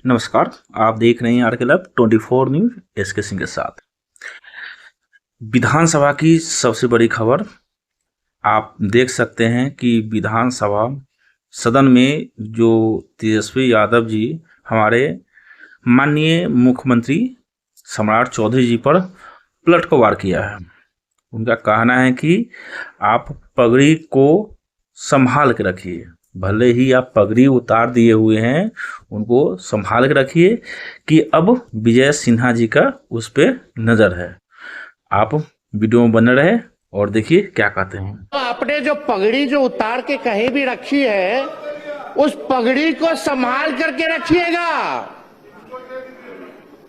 नमस्कार। आप देख रहे हैं आर के लैब 24 न्यूज एसके सिंह के साथ। विधानसभा की सबसे बड़ी खबर आप देख सकते हैं कि विधानसभा सदन में जो तेजस्वी यादव जी हमारे माननीय मुख्यमंत्री सम्राट चौधरी जी पर पलट को वार किया है। उनका कहना है कि आप पगड़ी को संभाल के रखिए, भले ही आप पगड़ी उतार दिए हुए हैं, उनको संभाल के रखिए कि अब विजय सिन्हा जी का उस पर नजर है। आप वीडियो में बने रहे और देखिए क्या कहते हैं। तो आपने जो पगड़ी जो उतार के कहीं भी रखी है, उस पगड़ी को संभाल करके रखिएगा,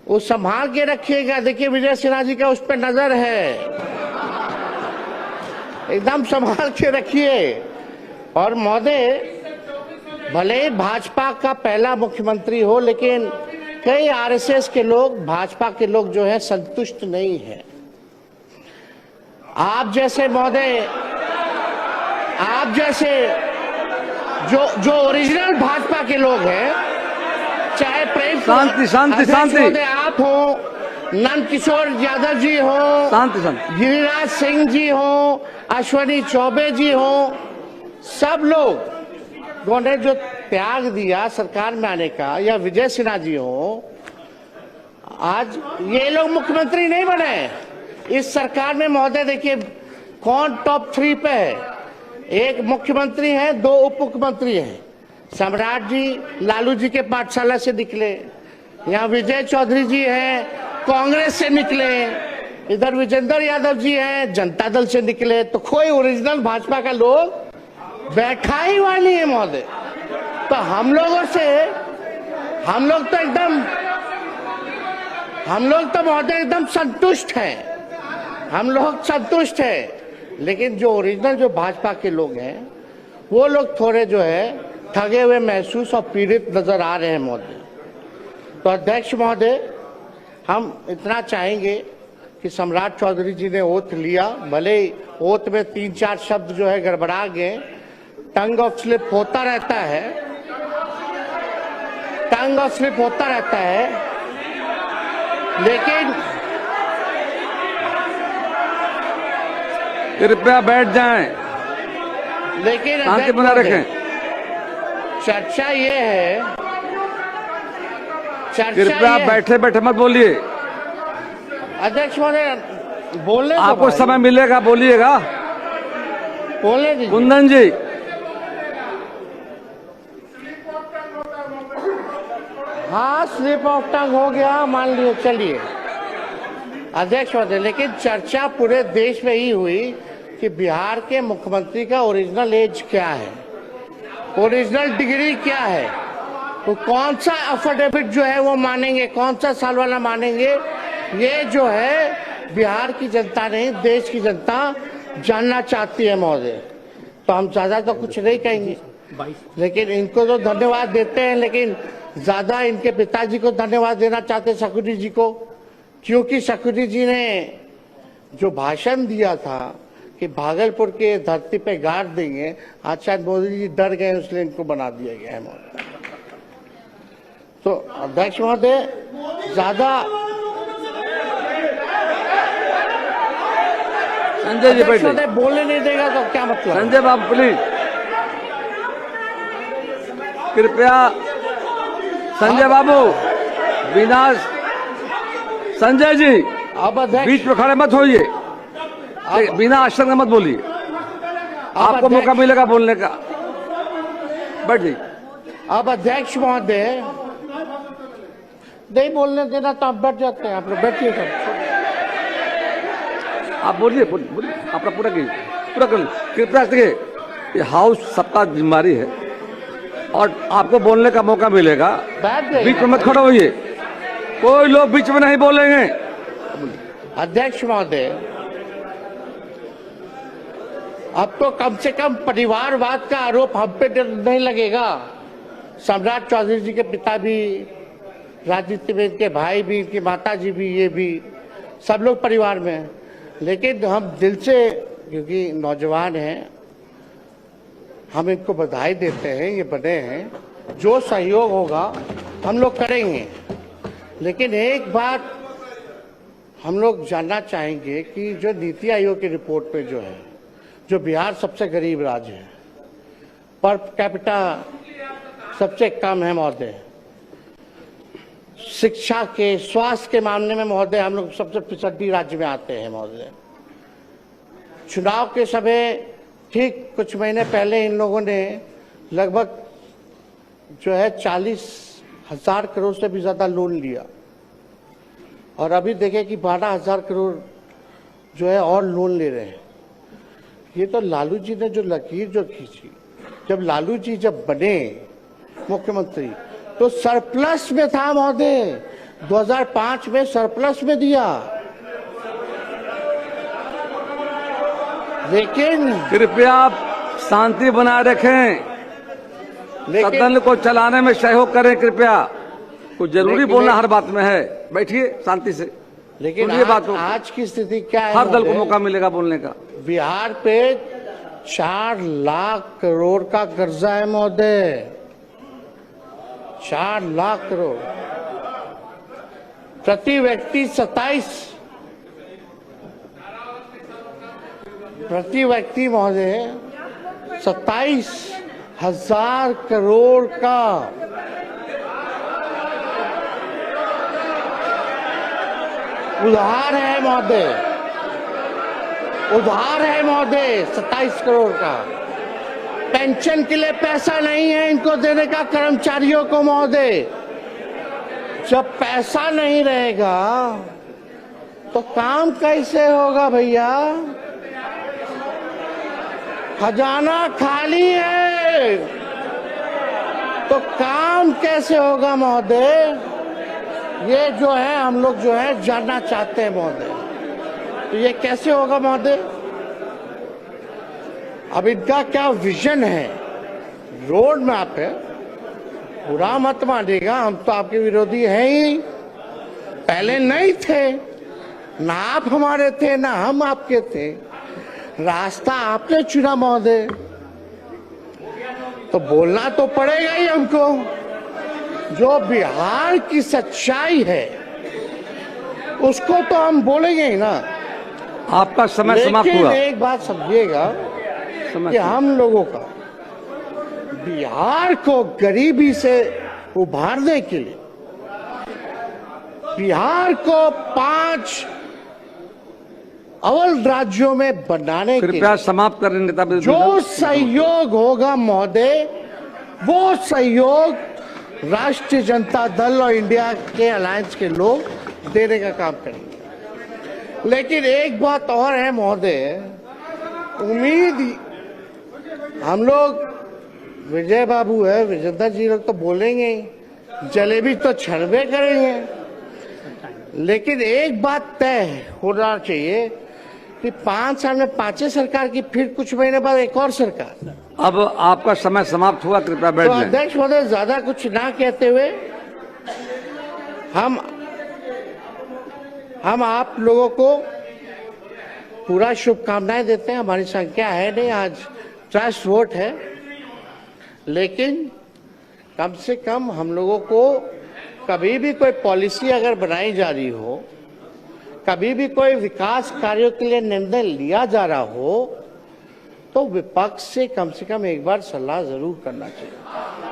वो संभाल के रखिएगा। देखिए विजय सिन्हा जी का उस पर नजर है, एकदम संभाल के रखिए। और महोदय, भले ही भाजपा का पहला मुख्यमंत्री हो, लेकिन कई आरएसएस के लोग, भाजपा के लोग जो है संतुष्ट नहीं है। आप जैसे महोदय, आप जैसे जो ओरिजिनल भाजपा के लोग हैं, चाहे प्रेम शांति शांति शांति आप हो, नंद किशोर यादव जी हो, शांति शांति, गिरिराज सिंह जी हो, अश्विनी चौबे जी हो, सब लोग ने जो त्याग दिया सरकार में आने का, या विजय सिन्हा जी हो, आज ये लोग मुख्यमंत्री नहीं बने इस सरकार में। महोदय देखिए कौन टॉप 3 पे है। एक मुख्यमंत्री है, 2 उप मुख्यमंत्री हैं। सम्राट जी लालू जी के पाठशाला से निकले, यहाँ विजय चौधरी जी हैं कांग्रेस से निकले, इधर विजेंद्र यादव जी हैं जनता दल से निकले। तो कोई ओरिजिनल भाजपा का लोग बैठा ही हुआ नहीं है महोदय। तो हम लोग तो महोदय एकदम संतुष्ट हैं, हम लोग संतुष्ट हैं। लेकिन जो ओरिजिनल जो भाजपा के लोग हैं, वो लोग थोड़े जो है ठगे हुए महसूस और पीड़ित नजर आ रहे हैं महोदय। तो अध्यक्ष महोदय, हम इतना चाहेंगे कि सम्राट चौधरी जी ने ओथ लिया, भले ओथ में 3-4 शब्द जो है गड़बड़ा गए, टंग ऑफ स्लिप होता रहता है, टंग ऑफ स्लिप होता रहता है, लेकिन कृपया बैठ जाएं, लेकिन शांति बना रखें। चर्चा ये है, कृपया बैठे बैठे मत बोलिए। अध्यक्ष महोदय बोलने आपको समय मिलेगा, बोलिएगा। बोलने दीजिए। कुंदन जी, हाँ स्लिप ऑफ टंग हो गया मान लियो, चलिए अध्यक्ष महोदय। लेकिन चर्चा पूरे देश में ही हुई कि बिहार के मुख्यमंत्री का ओरिजिनल एज क्या है, ओरिजिनल डिग्री क्या है, तो कौन सा अफिडेविट जो है वो मानेंगे, कौन सा साल वाला मानेंगे, ये जो है बिहार की जनता नहीं, देश की जनता जानना चाहती है महोदय। तो हम ज्यादा तो कुछ नहीं कहेंगे, लेकिन इनको तो धन्यवाद देते हैं, लेकिन ज्यादा इनके पिताजी को धन्यवाद देना चाहते हैं, शकुनी जी को, क्योंकि शकुनी जी ने जो भाषण दिया था कि भागलपुर के धरती पे गाड़ देंगे, आज शायद मोदी जी डर गए, इसलिए इनको बना दिया गया है महोदय। तो अध्यक्ष महोदय ज्यादा संजय जी बैठे, बोलने नहीं देगा तो क्या मतलब। संजय बाबू प्लीज, कृपया संजय बाबू, विनाश, संजय जी अब बीच में खड़े मत होइए, बिना आश्चर्य के मत बोलिए, आपको मौका मिलेगा बोलने का। बैठ जाइए। अब अध्यक्ष महोदय नहीं बोलने देना तो आप बैठ जाते हैं, आप लोग बैठिए सब। आप बोलिए, बोलिए अपना पूरा कर। कृपया देखिए, ये हाउस सबका जिम्मेदारी है और आपको बोलने का मौका मिलेगा, बीच में मत खड़े होइए, कोई लोग बीच में नहीं बोलेंगे। अध्यक्ष महोदय, अब तो कम से कम परिवारवाद का आरोप हम पे नहीं लगेगा। सम्राट चौधरी जी के पिता भी राजनीति में, इनके भाई भी, इनकी माता जी भी, ये भी सब लोग परिवार में हैं। लेकिन हम दिल से, क्योंकि नौजवान हैं, हम इनको बधाई देते हैं, ये बने हैं, जो सहयोग होगा हम लोग करेंगे। लेकिन एक बात हम लोग जानना चाहेंगे कि जो नीति आयोग की रिपोर्ट में जो है, जो बिहार सबसे गरीब राज्य है, पर कैपिटा सबसे कम है महोदय, शिक्षा के, स्वास्थ्य के मामले में महोदय हम लोग सबसे पिछड़ी राज्य में आते हैं महोदय। चुनाव के समय ठीक कुछ महीने पहले इन लोगों ने लगभग जो है 40,000 करोड़ से भी ज्यादा लोन लिया, और अभी देखें कि 12,000 करोड़ जो है और लोन ले रहे हैं। ये तो लालू जी ने जो लकीर जो खींची, जब लालू जी जब बने मुख्यमंत्री तो सरप्लस में था महोदय, 2005 में सरप्लस में दिया। लेकिन कृपया आप शांति बनाए रखें, सदन को चलाने में सहयोग करें कृपया। कुछ जरूरी बोलना हर बात में है, बैठिए शांति से। लेकिन आज की स्थिति क्या है? हर दल को मौका मिलेगा बोलने का। बिहार पे 4 लाख करोड़ का कर्जा है महोदय, 4 लाख करोड़। प्रति व्यक्ति 27,000 करोड़ का उधार है महोदय, उधार है महोदय 27 करोड़ का। पेंशन के लिए पैसा नहीं है इनको देने का कर्मचारियों को महोदय। जब पैसा नहीं रहेगा तो काम कैसे होगा भैया? खजाना खाली है तो काम कैसे होगा महोदय? ये जो है हम लोग जो है जानना चाहते हैं महोदय। तो ये कैसे होगा महोदय? अब इनका क्या विजन है, रोड मैप है? बुरा मत मानिएगा, हम तो आपके विरोधी हैं ही, पहले नहीं थे, ना आप हमारे थे ना हम आपके थे, रास्ता आपने चुना महोदय, तो बोलना तो पड़ेगा ही हमको। जो बिहार की सच्चाई है उसको तो हम बोलेंगे ही ना। आपका समय समाप्त हुआ। लेकिन एक बात समझिएगा कि हम लोगों का बिहार को गरीबी से उभारने के लिए, बिहार को 5 अव्वल राज्यों में बनाने के लिए कृपया समाप्त करें नेता। जो सहयोग होगा महोदय, वो सहयोग राष्ट्रीय जनता दल और इंडिया के अलायंस के लोग देने का काम करेंगे। लेकिन एक बात और है महोदय, उम्मीद हम लोग, विजय बाबू है, विजेंद्र जी लोग तो बोलेंगे ही, जलेबी तो छड़बे करेंगे। लेकिन एक बात तय होना चाहिए कि 5 साल में 5 सरकार की, फिर कुछ महीने बाद एक और सरकार। अब आपका समय समाप्त हुआ, कृपया बैठ तो जाएं। अध्यक्ष महोदय, ज्यादा कुछ ना कहते हुए हम आप लोगों को पूरा शुभकामनाएं देते हैं। हमारी संख्या है नहीं, आज ट्रस्ट वोट है, लेकिन कम से कम हम लोगों को कभी भी कोई पॉलिसी अगर बनाई जा रही हो, कभी भी कोई विकास कार्यों के लिए निर्णय लिया जा रहा हो, तो विपक्ष से कम एक बार सलाह जरूर करना चाहिए।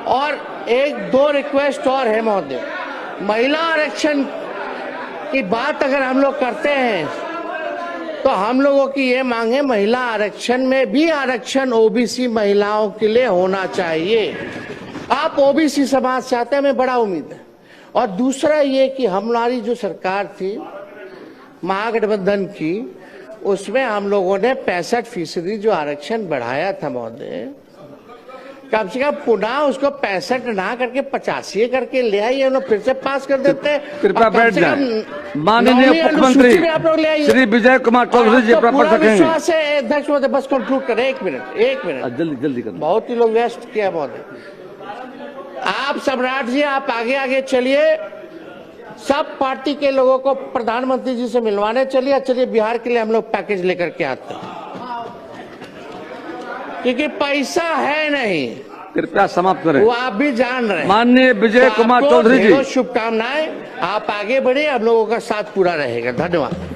और 1-2 रिक्वेस्ट और है महोदय, महिला आरक्षण की बात अगर हम लोग करते हैं तो हम लोगों की ये मांग है, महिला आरक्षण में भी आरक्षण ओबीसी महिलाओं के लिए होना चाहिए। आप ओबीसी समाज से आते हैं, हमें बड़ा उम्मीद है। और दूसरा ये कि हमारी जो सरकार थी महागठबंधन की, उसमें हम लोगों ने 65% जो आरक्षण बढ़ाया था महोदय, कम से कम पुनः उसको 65 ना करके 85 करके ले आइए, लोग फिर से पास कर देते हैं। कृपया बैठ जाएं। माननीय मुख्यमंत्री श्री विजय कुमार चौधरी जी प्राप्त रखेंगे। विश्वास है अध्यक्ष महोदय, बस कंक्लूड करें, एक मिनट जल्दी करें। बहुत ही लोग व्यस्त किया महोदय। आप सम्राट जी, आप आगे चलिए, सब पार्टी के लोगों को प्रधानमंत्री जी से मिलवाने चलिए बिहार के लिए हम लोग पैकेज लेकर के आते हैं, क्योंकि पैसा है नहीं। कृपया समाप्त करें। वो आप भी जान रहे हैं। माननीय विजय तो कुमार आपको चौधरी जी, ढेरों शुभकामनाएं। आप आगे बढ़े, हम लोगों का साथ पूरा रहेगा। धन्यवाद।